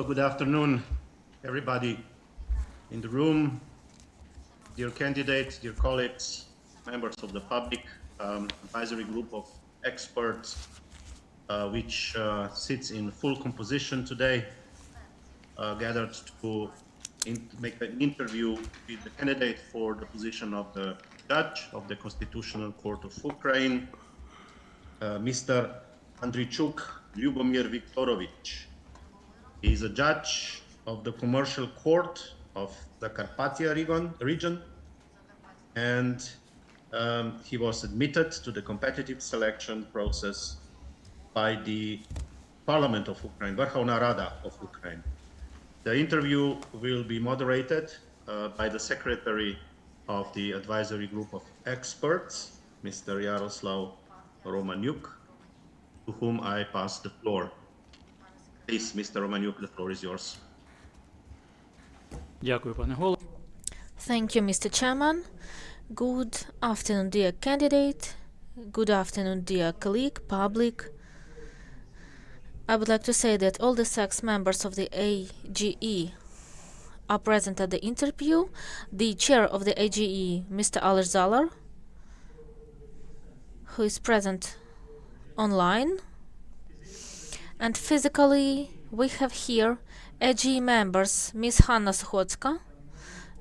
So good afternoon, everybody in the room, dear candidates, dear colleagues, members of the public, advisory group of experts, which sits in full composition today, gathered to make an interview with the candidate for the position of the judge of the Constitutional Court of Ukraine, Mr. Andreichuk Liubomyr Viktorovich. He is a judge of the Commercial Court of the Carpathia region, and he was admitted to the competitive selection process by the Parliament of Ukraine, Verkhovna Rada of Ukraine. The interview will be moderated by the Secretary of the Advisory Group of Experts, Mr. Yaroslav Romaniuk, to whom I pass the floor. Please, Mr. Romaniuk, the floor is yours. Дякую, пане голово. Thank you, Mr. Chairman. Good afternoon, dear candidate. Good afternoon, dear colleague, public. I would like to say that all the 6 members of the AGE are present at the interview. The chair of the AGE, Mr. Alex, who is present online. And physically, we have here AGE members Ms. Hanna Sukhotska,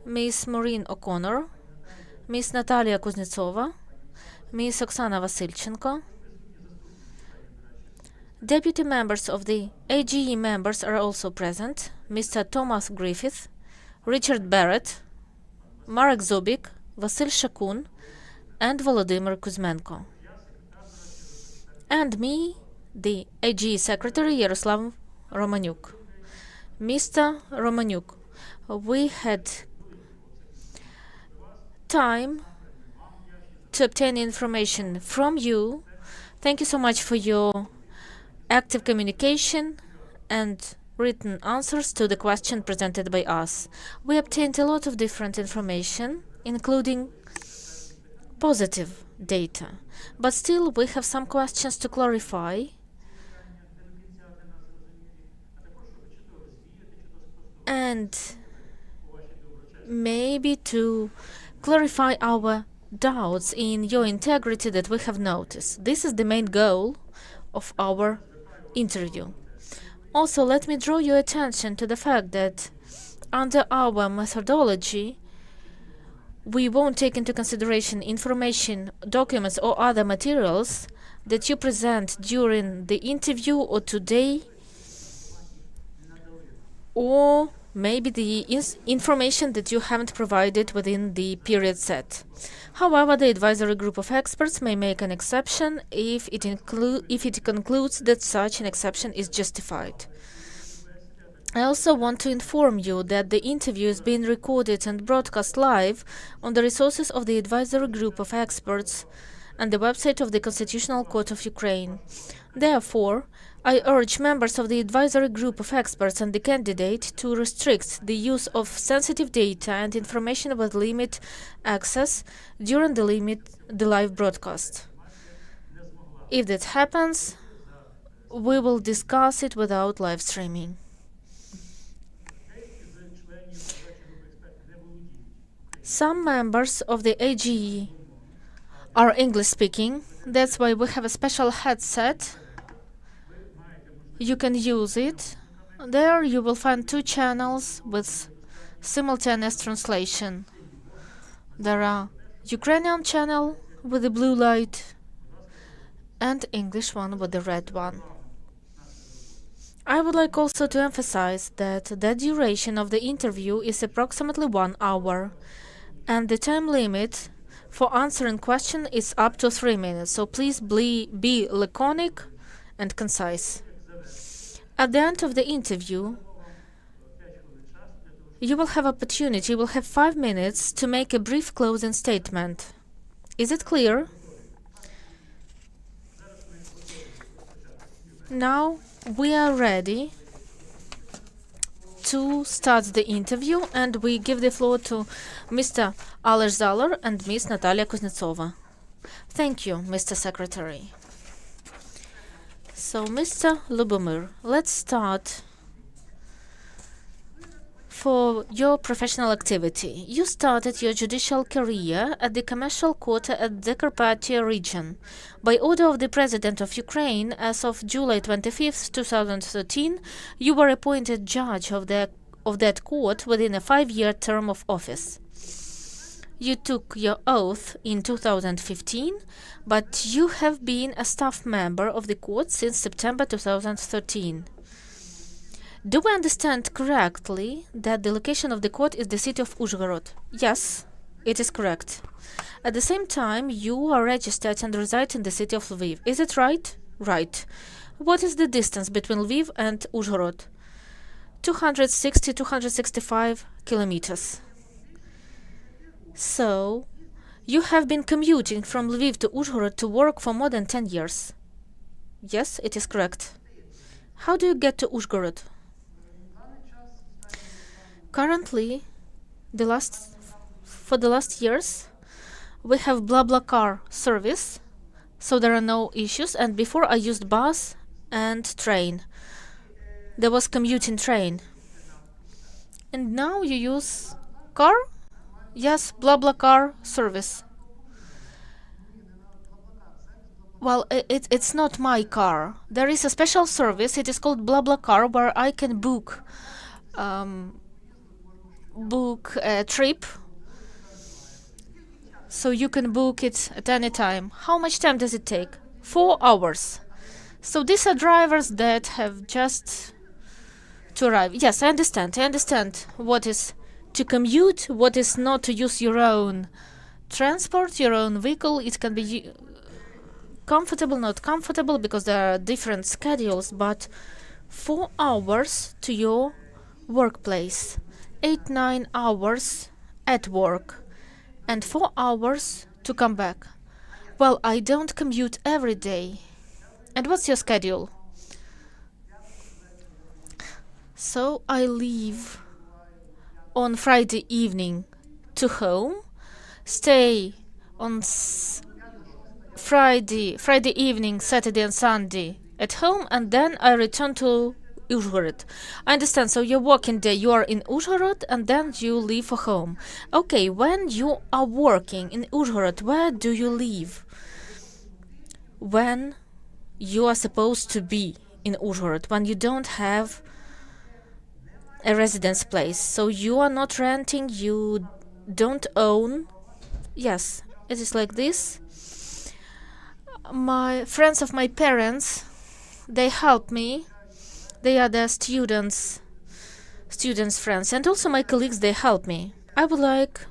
Ms. Maureen O'Connor, Ms. Natalia Kuznetsova, Ms. Oksana Vasilchenko. Deputy members of the AGE members are also present, Mr. Thomas Griffith, Richard Barrett, Marek Zubik, Vasil Shakun, and Volodymyr Kuzmenko. And me, the AGE Secretary Yaroslav Romaniuk. Mr. Romaniuk, we had time to obtain information from you. Thank you so much for your active communication and written answers to the question presented by us. We obtained a lot of different information, including positive data, but still we have some questions to clarify. And maybe to clarify our doubts in your integrity that we have noticed. This is the main goal of our interview. Also, let me draw your attention to the fact that under our methodology, we won't take into consideration information, documents, or other materials that you present during the interview or today, or maybe the information that you haven't provided within the period set. However, the advisory group of experts may make an exception if it concludes that such an exception is justified. I also want to inform you that the interview is being recorded and broadcast live on the resources of the advisory group of experts and the website of the Constitutional Court of Ukraine. Therefore, I urge members of the advisory group of experts and the candidate to restrict the use of sensitive data and information with limit access during the live broadcast. If that happens, we will discuss it without live streaming. Some members of the AGE are English speaking. That's why we have a special headset. You can use it. There you will find 2 channels with simultaneous translation. There are Ukrainian channel with the blue light and English one with the red one. I would like also to emphasize that the duration of the interview is approximately 1 hour, and the time limit for answering question is up to 3 minutes, so please be laconic and concise. At the end of the interview, you will have 5 minutes to make a brief closing statement. Is it clear? Now we are ready to start the interview, and we give the floor to Mr. Alex and Ms. Natalia Kuznetsova. Thank you, Mr. Secretary. So, Mr. Liubomyr, let's start for your professional activity. You started your judicial career at the commercial court at the Carpattia region. By order of the President of Ukraine, as of July 25, 2013, you were appointed judge of that court within a 5-year term of office. You took your oath in 2015, but you have been a staff member of the court since September 2013. Do we understand correctly that the location of the court is the city of Uzhhorod? Yes, it is correct. At the same time, you are registered and reside in the city of Lviv. Is it right? Right. What is the distance between Lviv and Uzhhorod? 265 kilometers. So, you have been commuting from Lviv to Uzhhorod to work for more than 10 years. Yes, it is correct. How do you get to Uzhhorod? Currently, for the last years, we have BlaBlaCar service, so there are no issues. And before I used bus and train. There was commuting train. And now you use car? Yes, BlaBlaCar service. Well, it's not my car. There is a special service. It is called BlaBlaCar, where I can book a trip. So you can book it at any time. How much time does it take? 4 hours. So these are drivers that have just to arrive. Yes, I understand. I understand what is to commute, what is not to use your own transport, your own vehicle. It can be comfortable, not comfortable, because there are different schedules, but 4 hours to your workplace, 8-9 hours at work, and 4 hours to come back. Well, I don't commute every day. And what's your schedule? So I leave on Friday evening to home, stay on Friday evening, Saturday and Sunday at home, and then I return to Uzhhorod. I understand. So your working day, you are in Uzhhorod, and then you leave for home. Okay, when you are working in Uzhhorod, where do you live? When you are supposed to be in Uzhhorod, when you don't have a residence place. So you are not renting, you don't own. Yes, it is like this. My friends of my parents, they help me. They are the students' friends, and also my colleagues, they help me. I would like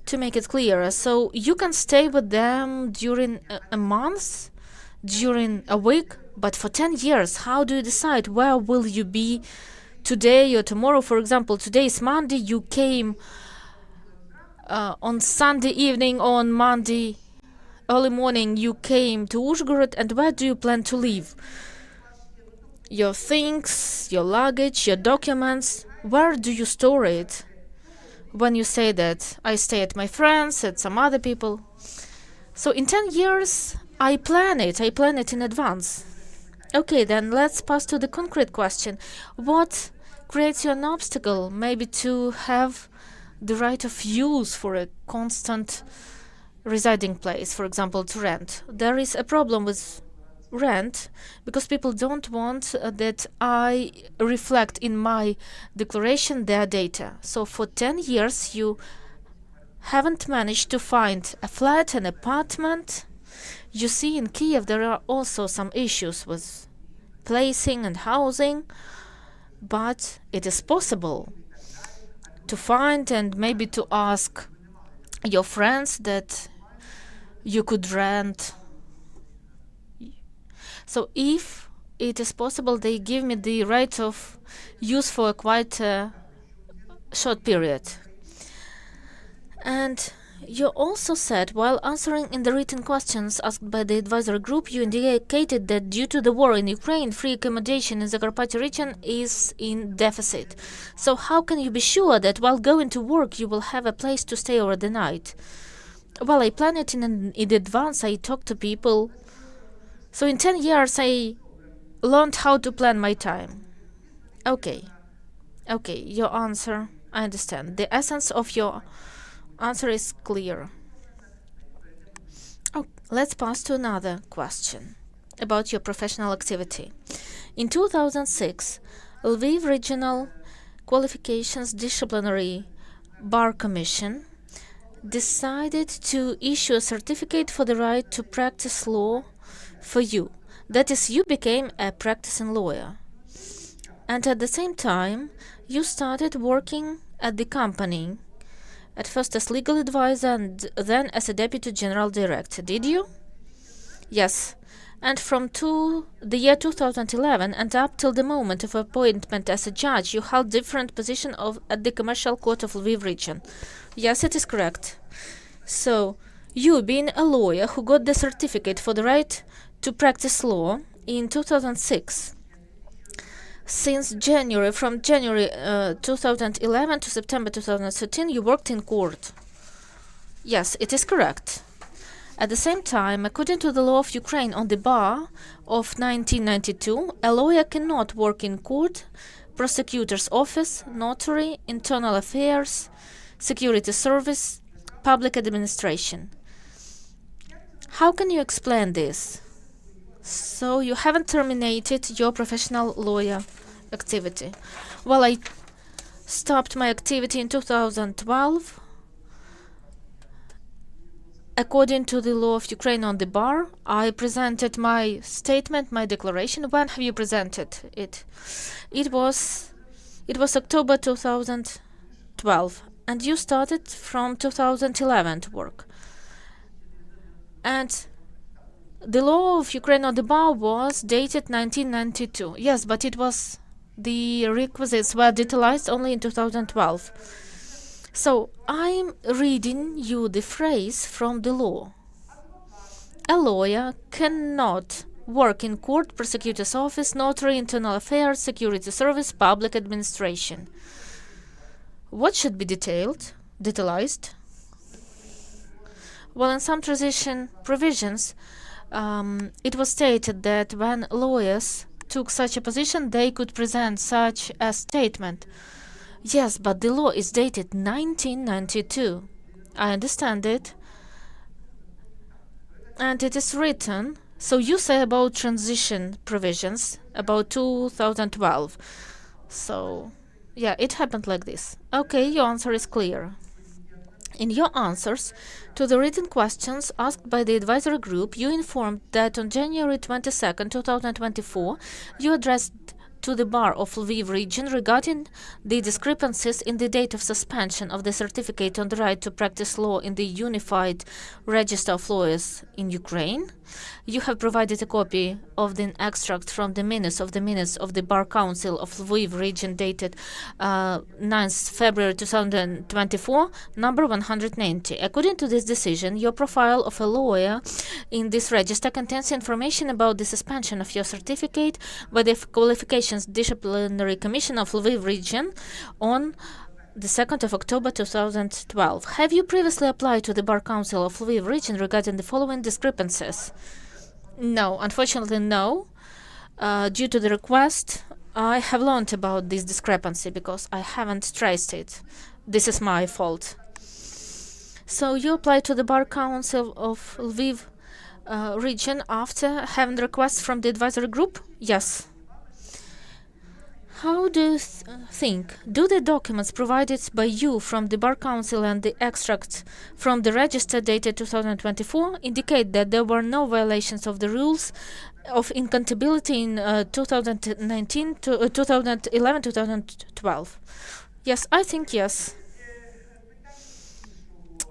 to make it clearer. So you can stay with them during a month, during a week, but for 10 years, how do you decide where will you be today or tomorrow? For example, today is Monday, you came on Sunday evening, on Monday early morning you came to Uzhhorod, and where do you plan to live? Your things, your luggage, your documents, where do you store it? When you say that I stay at my friends, at some other people. So in 10 years, I plan it in advance. Okay, then let's pass to the concrete question. What creates you an obstacle, maybe to have the right of use for a constant residing place, for example, to rent? There is a problem with rent because people don't want that I reflect in my declaration their data. So for 10 years you haven't managed to find a flat, an apartment. You see, in Kiev there are also some issues with placing and housing, but it is possible to find and maybe to ask your friends that you could rent. So if it is possible, they give me the right of use for a quite short period. And you also said, while answering in the written questions asked by the advisory group, you indicated that due to the war in Ukraine, free accommodation in the Carpattia region is in deficit. So how can you be sure that while going to work you will have a place to stay over the night? Well, I plan it in advance. I talk to people. So in 10 years I learned how to plan my time. Okay, Okay, your answer, I understand. The essence of your answer is clear. Oh, let's pass to another question about your professional activity. In 2006, Lviv Regional Qualifications Disciplinary Bar Commission decided to issue a certificate for the right to practice law for you. That is, you became a practicing lawyer. And at the same time, you started working at the company, at first as legal advisor and then as a deputy general director, did you? Yes. And from the year 2011 and up till the moment of appointment as a judge, you held different position at the Commercial Court of Lviv region. Yes, it is correct. So, you being a lawyer who got the certificate for the right to practice law in 2006, from January 2011 to September 2013, you worked in court. Yes, it is correct. At the same time, according to the law of Ukraine on the bar of 1992, a lawyer cannot work in court, prosecutor's office, notary, internal affairs, security service, public administration. How can you explain this? So you haven't terminated your professional lawyer activity. Well, I stopped my activity in 2012. According to the law of Ukraine on the bar, I presented my statement, my declaration. When have you presented it? It was October 2012, and you started from 2011 to work. And the law of Ukraine on the bar was dated 1992. Yes, but the requisites were detailed only in 2012. So I'm reading you the phrase from the law. A lawyer cannot work in court, prosecutor's office, notary, internal affairs, security service, public administration. What should be detailed? Well, in some transition provisions, it was stated that when lawyers took such a position, they could present such a statement. Yes, but the law is dated 1992. I understand it. And it is written, so you say about transition provisions, about 2012. So, yeah, it happened like this. Okay, your answer is clear. In your answers to the written questions asked by the advisory group, you informed that on January 22nd, 2024, you addressed to the bar of Lviv region regarding the discrepancies in the date of suspension of the certificate on the right to practice law in the Unified Register of Lawyers in Ukraine. You have provided a copy of the extract from the minutes of the Bar Council of Lviv region dated 9th February 2024, number 190. According to this decision, your profile of a lawyer in this register contains information about the suspension of your certificate by the Qualifications Disciplinary Commission of Lviv region on the 2nd of October 2012. Have you previously applied to the Bar Council of Lviv region regarding the following discrepancies? No, unfortunately no. Due to the request, I have learned about this discrepancy because I haven't traced it. This is my fault. So you applied to the Bar Council of Lviv region after having requests from the advisory group? Yes. How do you think? Do the documents provided by you from the Bar Council and the extracts from the register dated 2024 indicate that there were no violations of the rules of incompatibility in 2019 to 2011, 2012? Yes, I think yes.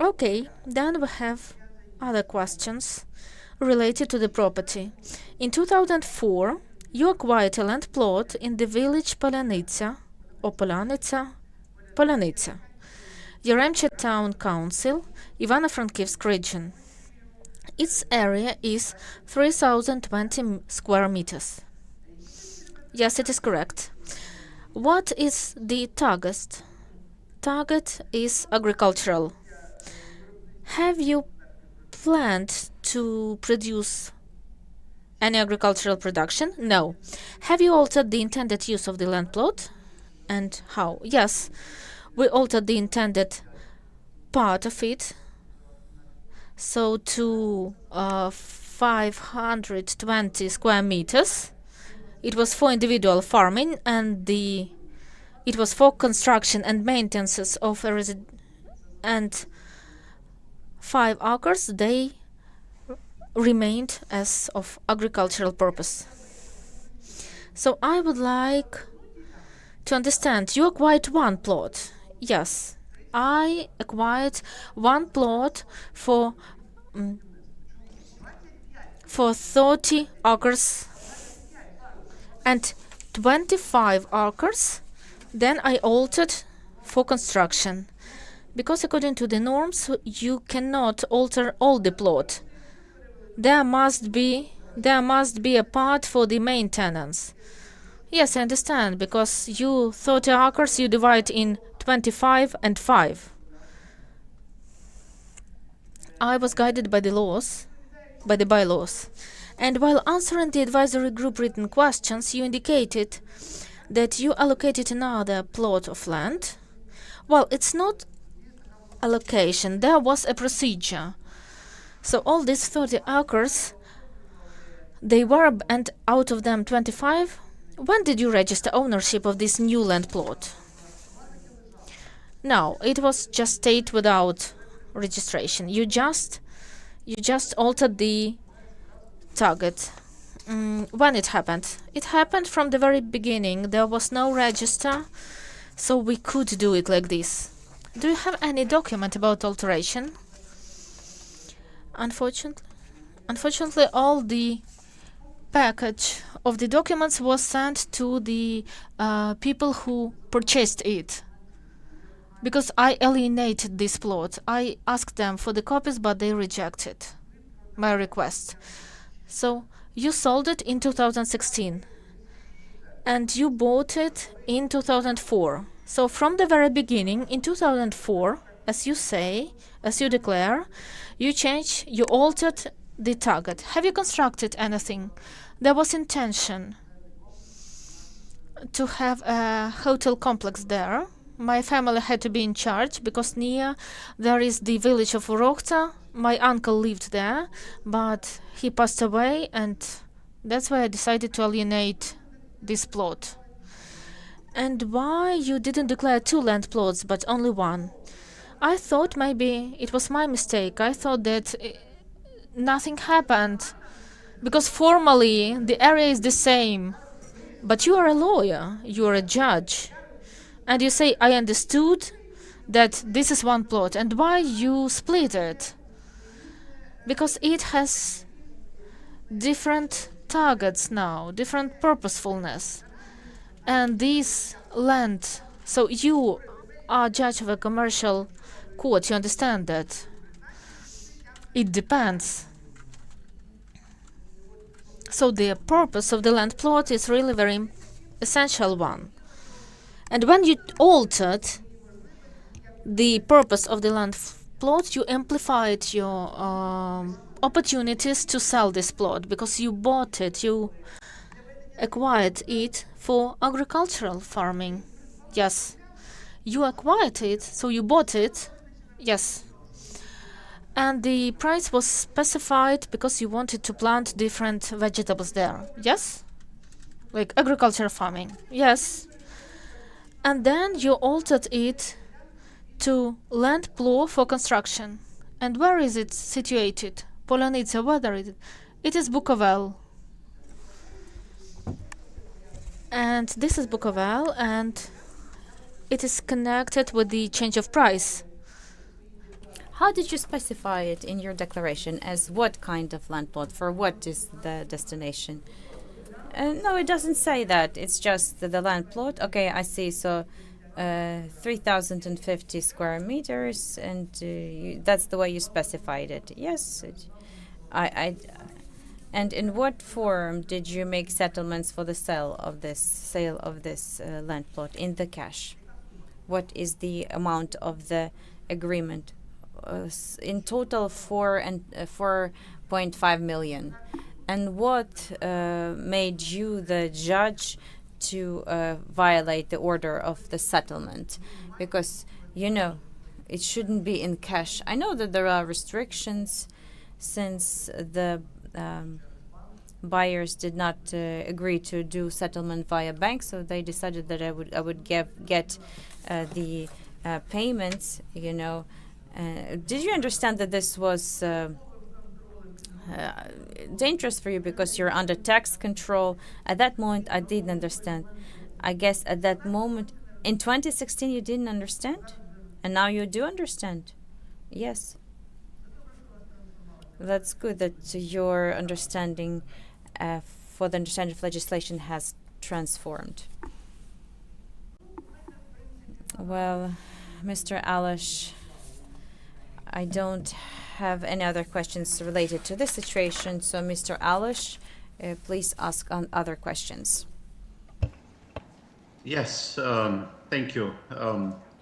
Okay, then we have other questions related to the property. In 2004, you acquired a land plot in the village Polyanitsa, Yaremcha Town Council, Ivano-Frankivsk region. Its area is 3,020 square meters. Yes, it is correct. What is the target? Target is agricultural. Have you planned to produce any agricultural production? No. Have you altered the intended use of the land plot? And how? Yes, we altered the intended part of it, so to 520 square meters. It was for individual farming, and it was for construction and maintenance of a and 5 acres, they remained as of agricultural purpose. So I would like to understand, you acquired one plot. Yes, I acquired one plot for 30 acres and 25 acres. Then I altered for construction, because according to the norms, you cannot alter all the plot. There must be a part for the maintenance. Yes, I understand, because you 30 acres you divide in 25 and 5. I was guided by the laws, by the bylaws. And while answering the advisory group written questions, you indicated that you allocated another plot of land. Well, it's not allocation, there was a procedure. So all these 30 acres, they were, and out of them 25. When did you register ownership of this new land plot? No, it was just stayed without registration. You just altered the target. When it happened? It happened from the very beginning. There was no register, so we could do it like this. Do you have any document about alteration? Unfortunately, all the package of the documents was sent to the people who purchased it, because I alienated this plot. I asked them for the copies, but they rejected my request. So you sold it in 2016, and you bought it in 2004. So from the very beginning, in 2004, as you say, as you declare, you altered the target. Have you constructed anything? There was intention to have a hotel complex there. My family had to be in charge, because near there is the village of Urochta. My uncle lived there, but he passed away, and that's why I decided to alienate this plot. And why you didn't declare 2 land plots, but only 1? I thought maybe it was my mistake. I thought that nothing happened, because formally the area is the same. But you are a lawyer, you are a judge, and you say, I understood that this is 1 plot, and why you split it? Because it has different targets now, different purposefulness. And this land, so you are judge of a commercial court, you understand that. It depends. So the purpose of the land plot is really very essential one. And when you altered the purpose of the land plot, you amplified your opportunities to sell this plot, because you bought it, you acquired it for agricultural farming. Yes, you acquired it, so you bought it. Yes. And the price was specified because you wanted to plant different vegetables there. Yes? Like agricultural farming. Yes. And then you altered it to land plot for construction. And where is it situated? Polonitsa, where is it? It is Bukovel. And this is Bukovel, and it is connected with the change of price. How did you specify it in your declaration as what kind of land plot? For what is the destination? No, it doesn't say that. It's just the land plot. Okay, I see. So 3,050 square meters, and that's the way you specified it. Yes. And in what form did you make settlements for the sale of this land plot in the cash? What is the amount of the agreement? In total, 4.5 million. And what made you the judge to violate the order of the settlement, because you know it shouldn't be in cash. I know that there are restrictions since the buyers did not agree to do settlement via bank, so they decided that I would get the payments. You know, did you understand that this was dangerous for you because you're under tax control? At that moment, I didn't understand. I guess at that moment in 2016 you didn't understand, and now you do understand. Yes, that's good that your understanding for the understanding of legislation has transformed. Well, Mr. Alish, I don't have any other questions related to this situation, so Mr. Alish, please ask on other questions. Yes, thank you.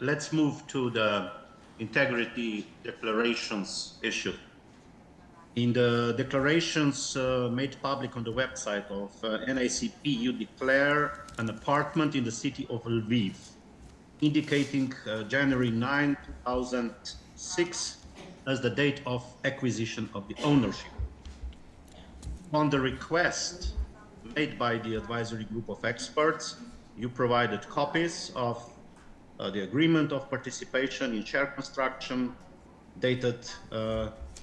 Let's move to the integrity declarations issue. In the declarations made public on the website of NICP, you declare an apartment in the city of Lviv, indicating January 9, 2006 as the date of acquisition of the ownership. On the request made by the advisory group of experts, you provided copies of the agreement of participation in share construction dated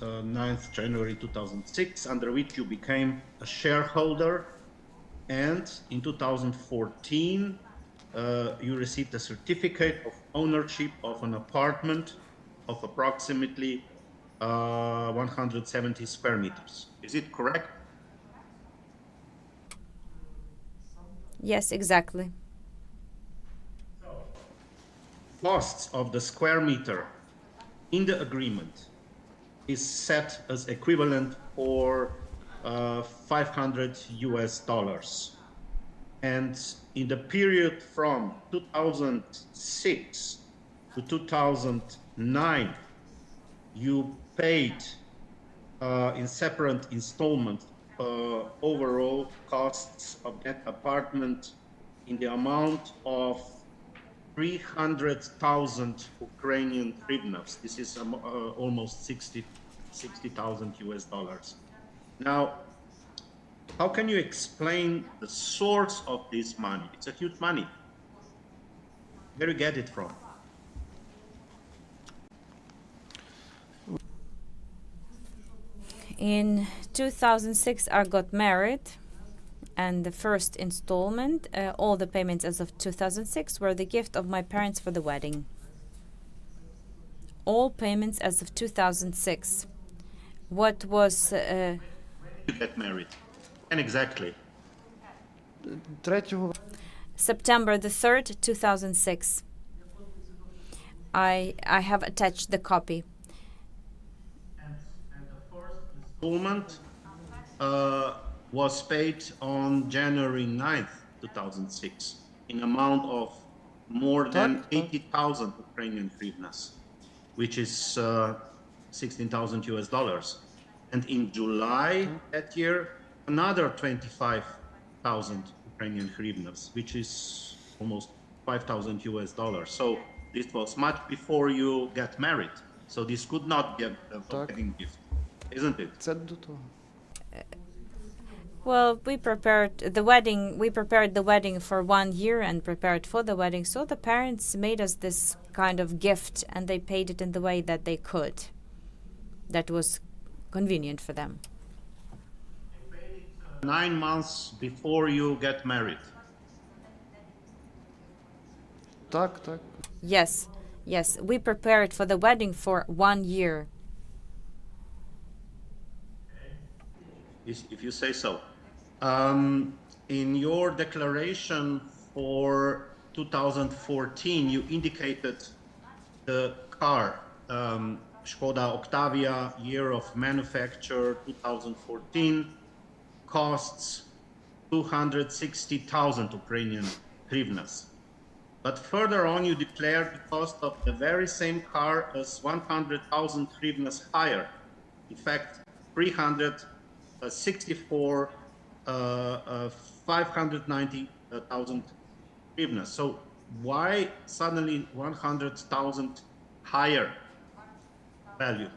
9th January 2006, under which you became a shareholder, and in 2014 you received a certificate of ownership of an apartment of approximately 170 square meters. Is it correct? Yes, exactly. Costs of the square meter in the agreement is set as equivalent for $500. And in the period from 2006 to 2009, you paid in separate installments overall costs of that apartment in the amount of 300,000 Ukrainian hryvnias. This is almost $60,000. Now, how can you explain the source of this money? It's a huge money. Where do you get it from? In 2006, I got married, and the first installment, all the payments as of 2006 were the gift of my parents for the wedding. All payments as of 2006. What was... You get married. And exactly. September the 3rd, 2006. I have attached the copy. And the first installment was paid on January 9th, 2006, in amount of more than 80,000 Ukrainian hryvnias, which is $16,000. And in July that year, another 25,000 Ukrainian hryvnias, which is almost $5,000. So this was much before you get married. So this could not be a wedding gift, isn't it? Well, we prepared the wedding for 1 year and prepared for the wedding. So the parents made us this kind of gift, and they paid it in the way that they could. That was convenient for them. 9 months before you get married. Yes, we prepared for the wedding for 1 year. If you say so. In your declaration for 2014, you indicated the car, Skoda Octavia, year of manufacture 2014, costs 260,000 Ukrainian hryvnias. But further on, you declared the cost of the very same car as 100,000 hryvnias higher. In fact, 364, 590 100,000 hryvnias. So why suddenly 100,000 higher value?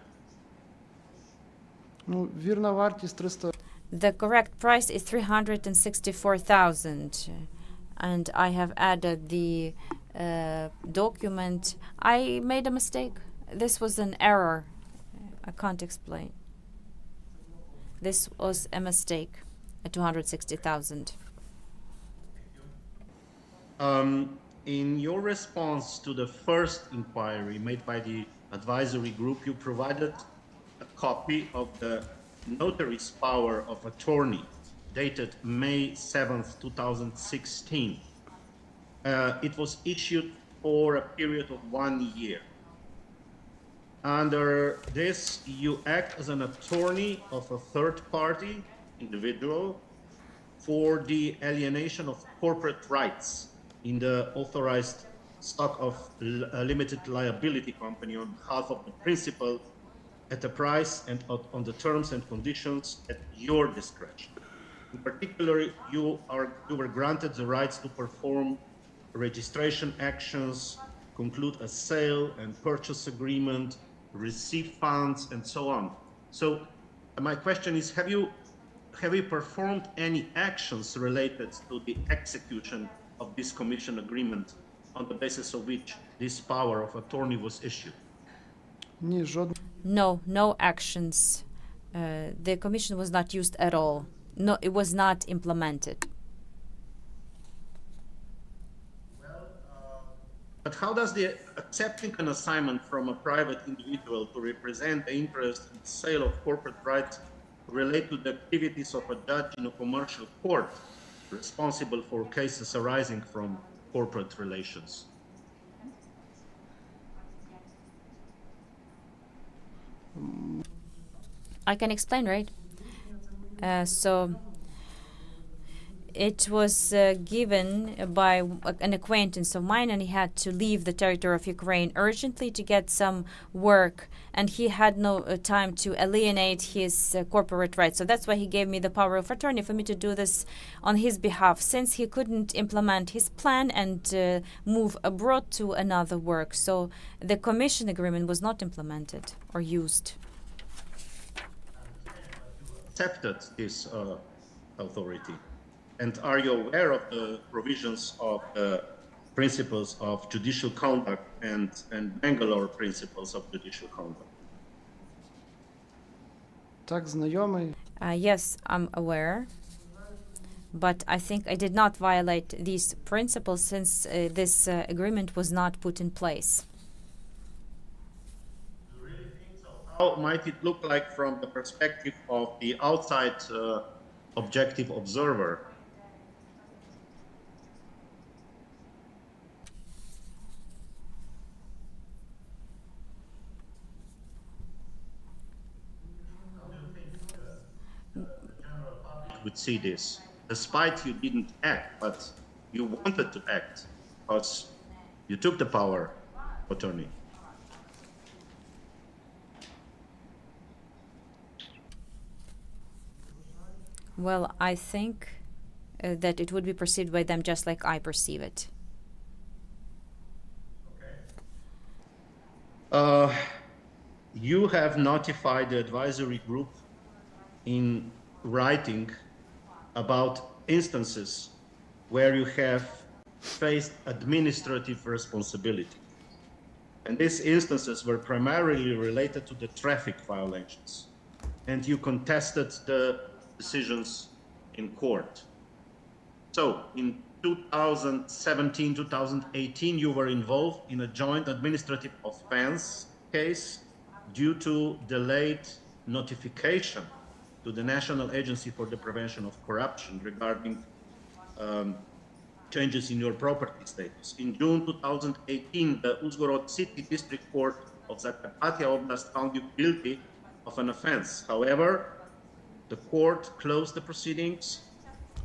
Ну, вірна вартість 300. The correct price is 364,000, and I have added the document. I made a mistake. This was an error. I can't explain. This was a mistake, 260,000. In your response to the first inquiry made by the advisory group, you provided a copy of the notary's power of attorney dated May 7th, 2016. It was issued for a period of 1 year. Under this, you act as an attorney of a third party individual for the alienation of corporate rights in the authorized stock of a limited liability company on behalf of the principal at a price and on the terms and conditions at your discretion. In particular, you were granted the rights to perform registration actions, conclude a sale and purchase agreement, receive funds, and so on. So my question is, have you performed any actions related to the execution of this commission agreement on the basis of which this power of attorney was issued? Ні, жодного. No actions. The commission was not used at all. No, it was not implemented. But how does the accepting an assignment from a private individual to represent the interest in the sale of corporate rights relate to the activities of a judge in a commercial court responsible for cases arising from corporate relations? I can explain, right? So it was given by an acquaintance of mine, and he had to leave the territory of Ukraine urgently to get some work, and he had no time to alienate his corporate rights. So that's why he gave me the power of attorney for me to do this on his behalf, since he couldn't implement his plan and move abroad to another work. So the commission agreement was not implemented or used. Accepted this authority? And are you aware of the provisions of the principles of judicial conduct and Bangalore principles of judicial conduct? Так, знайомий. Yes, I'm aware. But I think I did not violate these principles since this agreement was not put in place. How might it look like from the perspective of the outside objective observer? Would see this, despite you didn't act, but you wanted to act because you took the power of attorney. Well, I think that it would be perceived by them just like I perceive it. You have notified the advisory group in writing about instances where you have faced administrative responsibility. And these instances were primarily related to the traffic violations. And you contested the decisions in court. So in 2017, 2018, you were involved in a joint administrative offense case due to delayed notification to the National Agency for the Prevention of Corruption regarding changes in your property status. In June 2018, the Uzhgorod City District Court of Zakarpattia Oblast found you guilty of an offense. However, the court closed the proceedings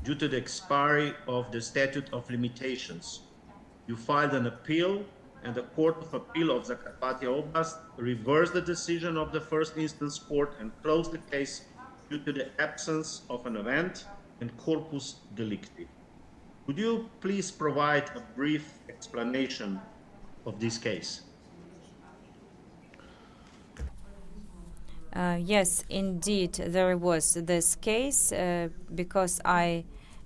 due to the expiry of the statute of limitations. You filed an appeal, and the Court of Appeal of Zakarpattia Oblast reversed the decision of the first instance court and closed the case due to the absence of an event and corpus delicti. Could you please provide a brief explanation of this case? Yes, indeed, there was this case because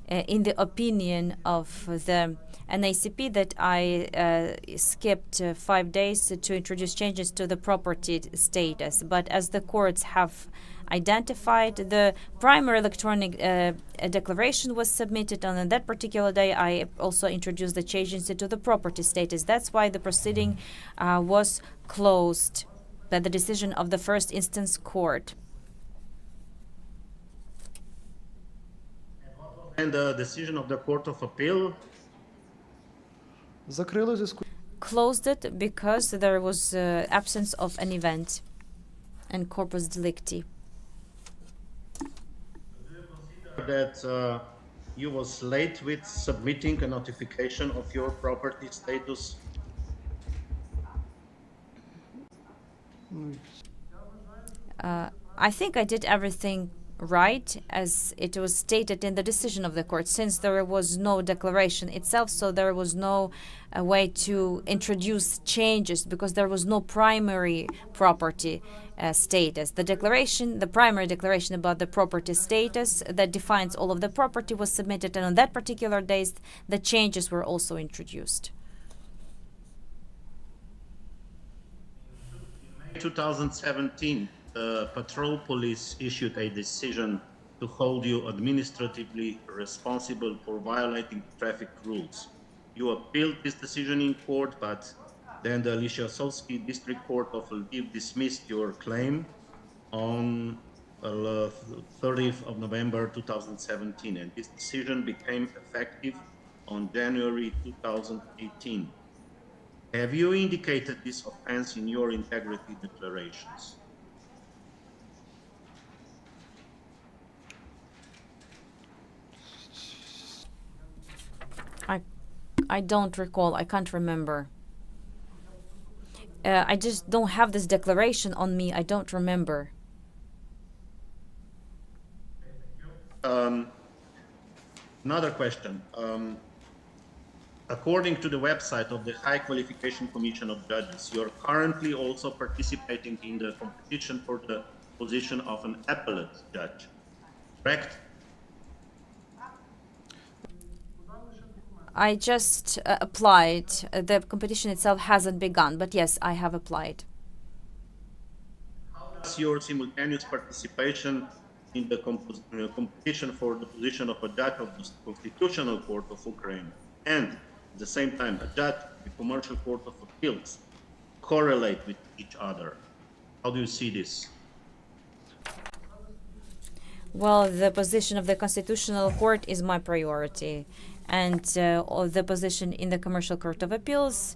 in the opinion of the NACP, that I skipped 5 days to introduce changes to the property status. But as the courts have identified, the primary electronic declaration was submitted, and on that particular day, I also introduced the changes to the property status. That's why the proceeding was closed by the decision of the first instance court. And the decision of the Court of Appeal? Закрили в зв'язку Closed it because there was absence of an event and corpus delicti. That you was late with submitting a notification of your property status? I think I did everything right, as it was stated in the decision of the court, since there was no declaration itself, so there was no way to introduce changes because there was no primary property status. The declaration, the primary declaration about the property status that defines all of the property, was submitted, and on that particular day, the changes were also introduced. 2017, the patrol police issued a decision to hold you administratively responsible for violating traffic rules. You appealed this decision in court, but then the Lysyasovsky District Court of Lviv dismissed your claim on 30th of November 2017, and this decision became effective on January 2018. Have you indicated this offense in your integrity declarations? I don't recall. I can't remember. I just don't have this declaration on me. I don't remember. Another question. According to the website of the High Qualification Commission of Judges, you're currently also participating in the competition for the position of an appellate judge, correct? I just applied. The competition itself hasn't begun, but yes, I have applied. Does your simultaneous participation in the competition for the position of a judge of the Constitutional Court of Ukraine and at the same time a judge of the Commercial Court of Appeals correlate with each other? How do you see this? Well, the position of the Constitutional Court is my priority, and the position in the Commercial Court of Appeals,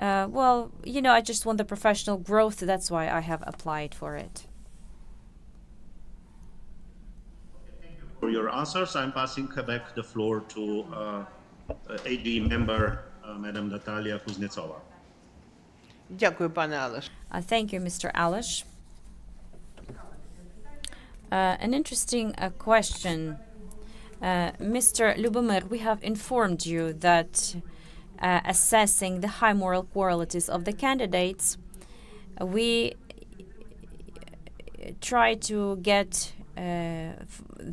well, you know, I just want the professional growth. That's why I have applied for it. For your answers, I'm passing back the floor to AG member, Madam Natalia Kuznetsova. Дякую, пане Алеш. Thank you, Mr. Alish. An interesting question. Mr. Liubomyr, we have informed you that assessing the high moral qualities of the candidates, we try to get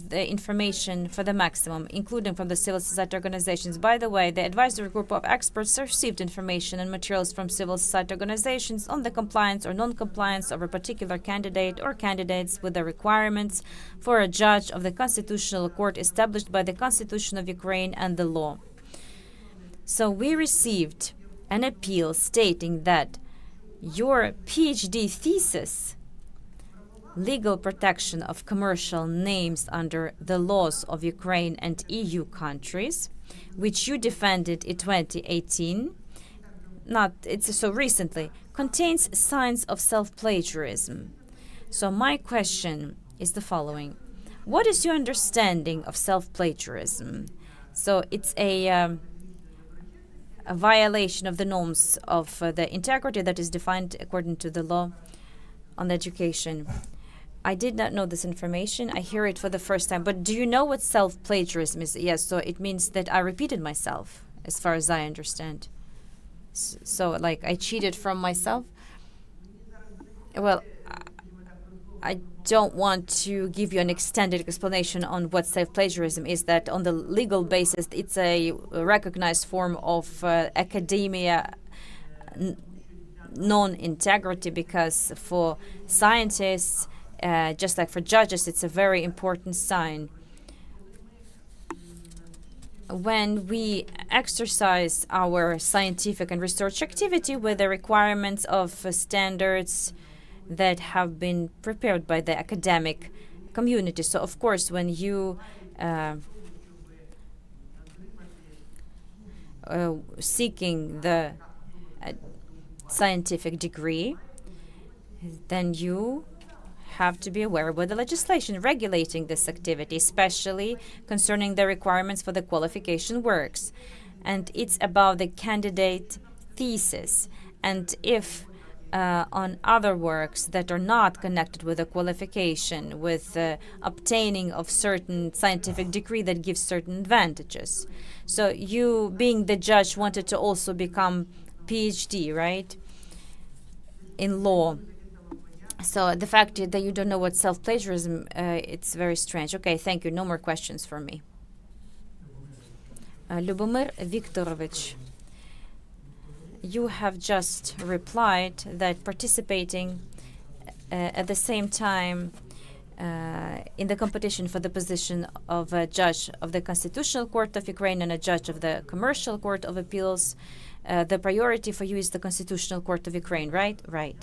the information for the maximum, including from the civil society organizations. By the way, the advisory group of experts received information and materials from civil society organizations on the compliance or non-compliance of a particular candidate or candidates with the requirements for a judge of the Constitutional Court established by the Constitution of Ukraine and the law. So we received an appeal stating that your PhD thesis, legal protection of commercial names under the laws of Ukraine and EU countries, which you defended in 2018, so recently, contains signs of self-plagiarism. So my question is the following. What is your understanding of self-plagiarism? So it's a violation of the norms of the integrity that is defined according to the law on education. I did not know this information. I hear it for the first time. But do you know what self-plagiarism is? Yes, so it means that I repeated myself, as far as I understand. So, like, I cheated from myself? Well, I don't want to give you an extended explanation on what self-plagiarism is. That on the legal basis, it's a recognized form of academia non-integrity, because for scientists, just like for judges, it's a very important sign. When we exercise our scientific and research activity with the requirements of standards that have been prepared by the academic community. So, of course, when you seeking the scientific degree, then you have to be aware of the legislation regulating this activity, especially concerning the requirements for the qualification works. And it's about the candidate thesis. And if on other works that are not connected with a qualification, with obtaining of certain scientific degree that gives certain advantages. So you, being the judge, wanted to also become PhD, right, in law. So the fact that you don't know what self-plagiarism, it's very strange. Okay, thank you. No more questions for me. Liubomyr Viktorovich, you have just replied that participating at the same time in the competition for the position of a judge of the Constitutional Court of Ukraine and a judge of the Commercial Court of Appeals, the priority for you is the Constitutional Court of Ukraine, right? Right.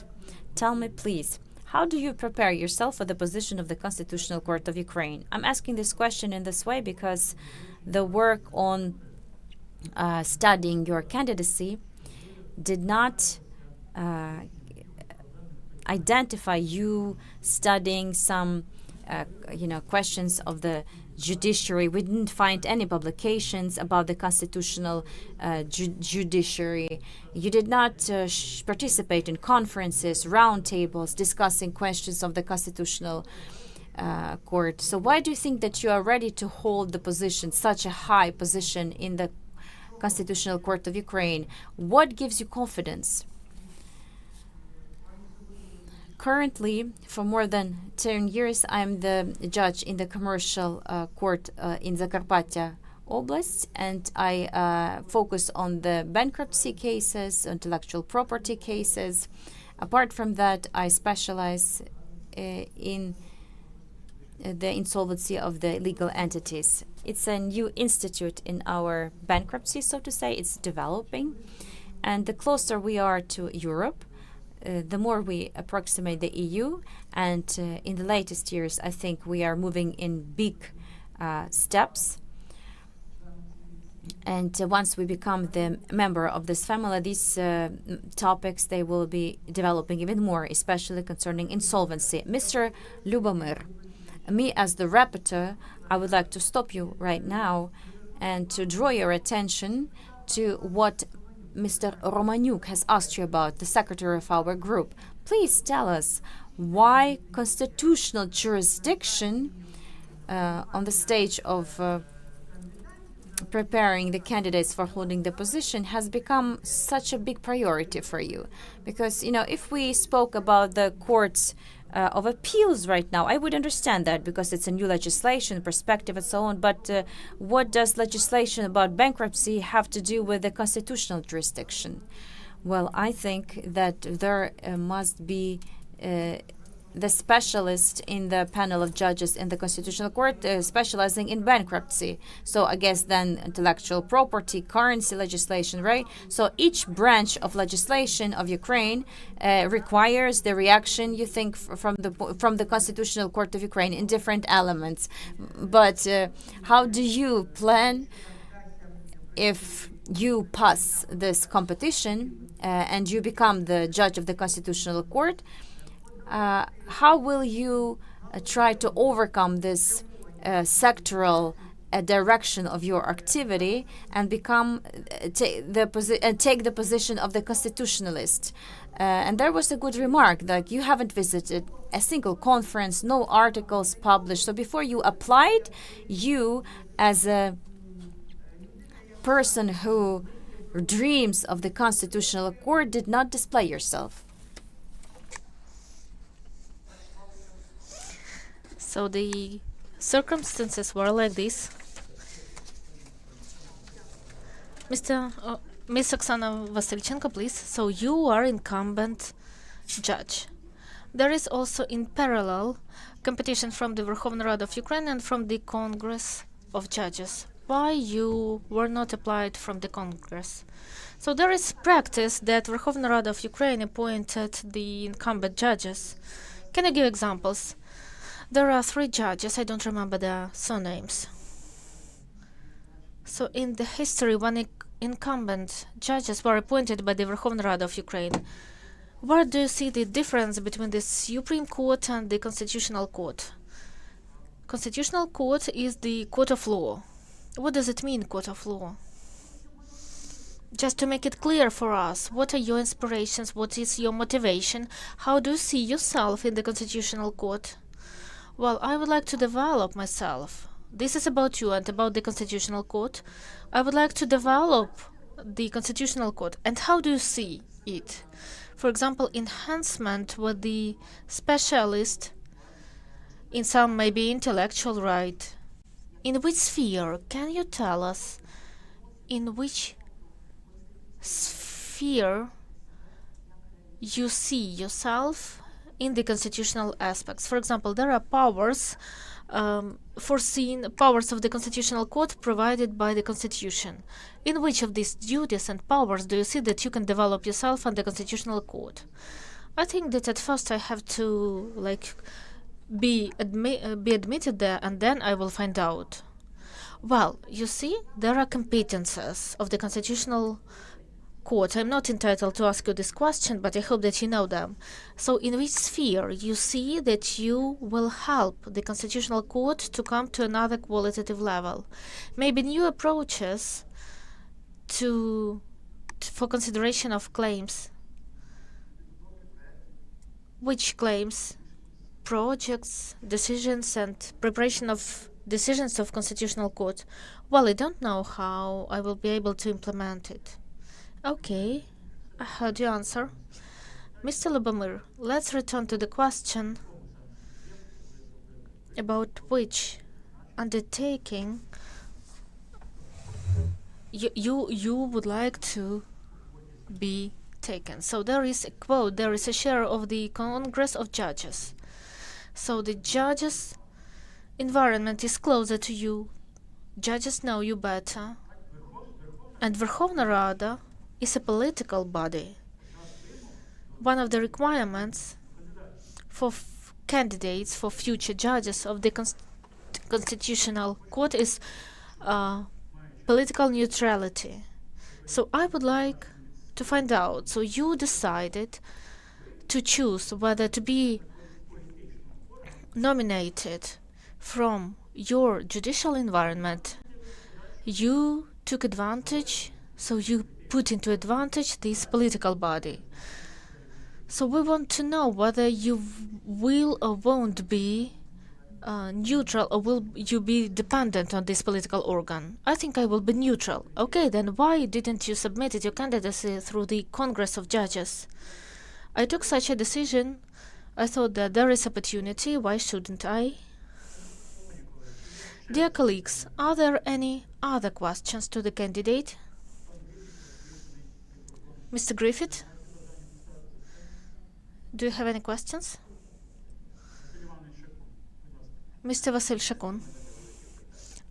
Tell me, please, how do you prepare yourself for the position of the Constitutional Court of Ukraine? I'm asking this question in this way because the work on studying your candidacy did not identify you studying some, questions of the judiciary. We didn't find any publications about the constitutional judiciary. You did not participate in conferences, roundtables, discussing questions of the constitutional court. So why do you think that you are ready to hold the position, such a high position in the Constitutional Court of Ukraine? What gives you confidence? Currently, for more than 10 years, I'm the judge in the commercial court in Zakarpattia Oblast, and I focus on the bankruptcy cases, intellectual property cases. Apart from that, I specialize in the insolvency of the legal entities. It's a new institute in our bankruptcy, so to say. It's developing. And the closer we are to Europe, the more we approximate the EU. And in the latest years, I think we are moving in big steps. And once we become the member of this family, these topics, they will be developing even more, especially concerning insolvency. Mr. Liubomyr, me as the rapporteur, I would like to stop you right now and to draw your attention to what Mr. Romaniuk has asked you about, the secretary of our group. Please tell us why constitutional jurisdiction on the stage of preparing the candidates for holding the position has become such a big priority for you. Because, if we spoke about the courts of appeals right now, I would understand that because it's a new legislation, perspective and so on. But what does legislation about bankruptcy have to do with the constitutional jurisdiction? Well, I think that there must be the specialist in the panel of judges in the Constitutional Court specializing in bankruptcy. So I guess then intellectual property, currency legislation, right? So each branch of legislation of Ukraine requires the reaction, you think, from the Constitutional Court of Ukraine in different elements. But how do you plan if you pass this competition and you become the judge of the Constitutional Court? How will you try to overcome this sectoral a direction of your activity and become take the position of the constitutionalist. And there was a good remark that you haven't visited a single conference, no articles published. So before you applied, you as a person who dreams of the constitutional court did not display yourself. So the circumstances were like this. Miss Oksana Vasilchenko, please. So you are incumbent judge. There is also in parallel competition from the Verkhovna Rada of Ukraine and from the Congress of Judges. Why you were not applied from the Congress? So there is practice that Verkhovna Rada of Ukraine appointed the incumbent judges. Can you give examples? There are 3 judges, I don't remember their surnames. So in the history, when incumbent judges were appointed by the Verkhovna Rada of Ukraine, where do you see the difference between the Supreme Court and the Constitutional Court? Constitutional Court is the court of law. What does it mean, court of law? Just to make it clear for us, what are your inspirations, what is your motivation, how do you see yourself in the Constitutional Court? Well, I would like to develop myself. This is about you and about the Constitutional Court. I would like to develop the Constitutional Court. And how do you see it? For example, enhancement with the specialist in some maybe intellectual right. In which sphere? Can you tell us in which sphere you see yourself in the constitutional aspects? For example, there are powers foreseen, powers of the Constitutional Court provided by the Constitution. In which of these duties and powers do you see that you can develop yourself on the Constitutional Court? I think that at first I have to be admitted there, and then I will find out. Well, you see, there are competences of the Constitutional Court. I'm not entitled to ask you this question, but I hope that you know them. So in which sphere you see that you will help the Constitutional Court to come to another qualitative level? Maybe new approaches for consideration of claims. Which claims? Projects, decisions, and preparation of decisions of Constitutional Court. Well, I don't know how I will be able to implement it. Okay, I heard your answer. Mr. Liubomyr, let's return to the question about which undertaking you would like to be taken. So there is a quote, there is a share of the Congress of Judges. So the judges' environment is closer to you. Judges know you better. And Verkhovna Rada is a political body. One of the requirements for candidates for future judges of the Constitutional Court is political neutrality. So I would like to find out, so you decided to choose whether to be nominated from your judicial environment. You took advantage, so you put into advantage this political body. So we want to know whether you will or won't be neutral, or will you be dependent on this political organ? I think I will be neutral. Okay, then why didn't you submit your candidacy through the Congress of Judges? I took such a decision. I thought that there is opportunity. Why shouldn't I? Dear colleagues, are there any other questions to the candidate? Mr. Griffith? Do you have any questions? Mr. Vasil Shakun,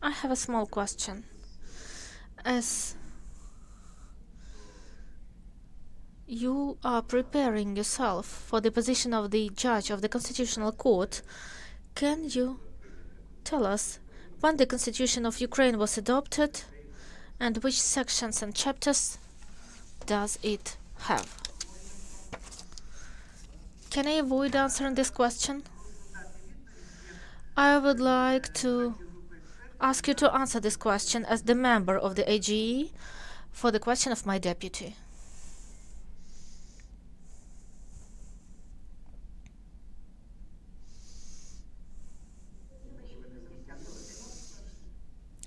I have a small question. As you are preparing yourself for the position of the judge of the Constitutional Court, can you tell us when the Constitution of Ukraine was adopted and which sections and chapters does it have? Can I avoid answering this question? I would like to ask you to answer this question as the member of the AGE for the question of my deputy.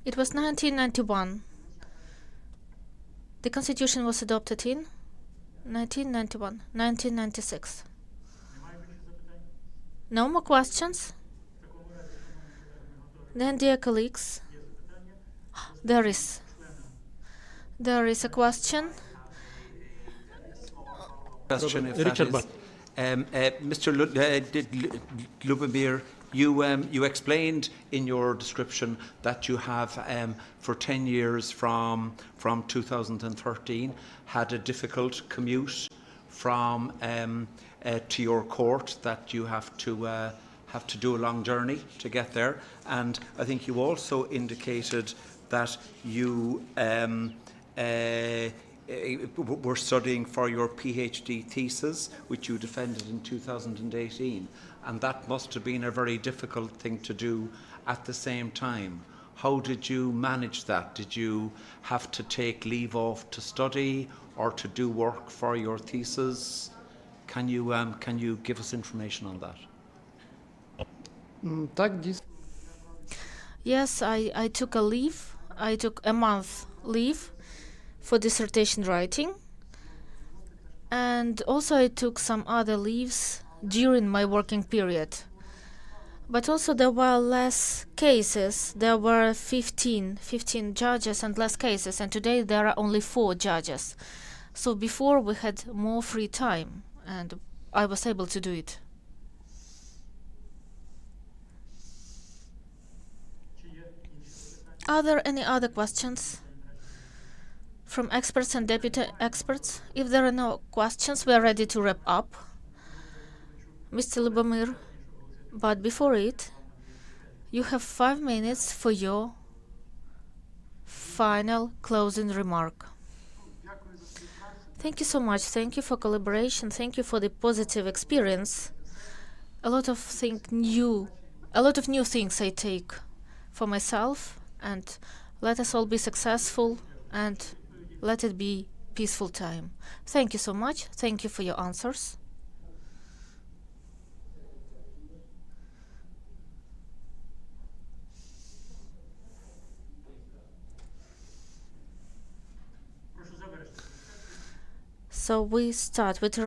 It was 1991. The Constitution was adopted in 1991, 1996. No more questions? Then, dear colleagues, there is a question. Question, if that Richard is. Butt. Mr. Liubomyr, you explained in your description that you have, for 10 years from 2013, had a difficult commute from to your court, that you have to do a long journey to get there. And I think you also indicated that you were studying for your PhD thesis, which you defended in 2018, and that must have been a very difficult thing to do at the same time. How did you manage that? Did you have to take leave off to study or to do work for your thesis? Can you give us information on that? Так, дійсно. Yes, I took a leave. I took a month leave for dissertation writing. And also I took some other leaves during my working period. But also there were less cases. There were 15 judges and less cases. And today there are only 4 judges. So before we had more free time and I was able to do it. Are there any other questions from experts and deputy experts? If there are no questions, we are ready to wrap up. Mr. Liubomyr, but before it, you have 5 minutes for your final closing remark. Thank you so much. Thank you for collaboration. Thank you for the positive experience. A lot of new things I take for myself. And let us all be successful and let it be peaceful time. Thank you so much. Thank you for your answers. So we start with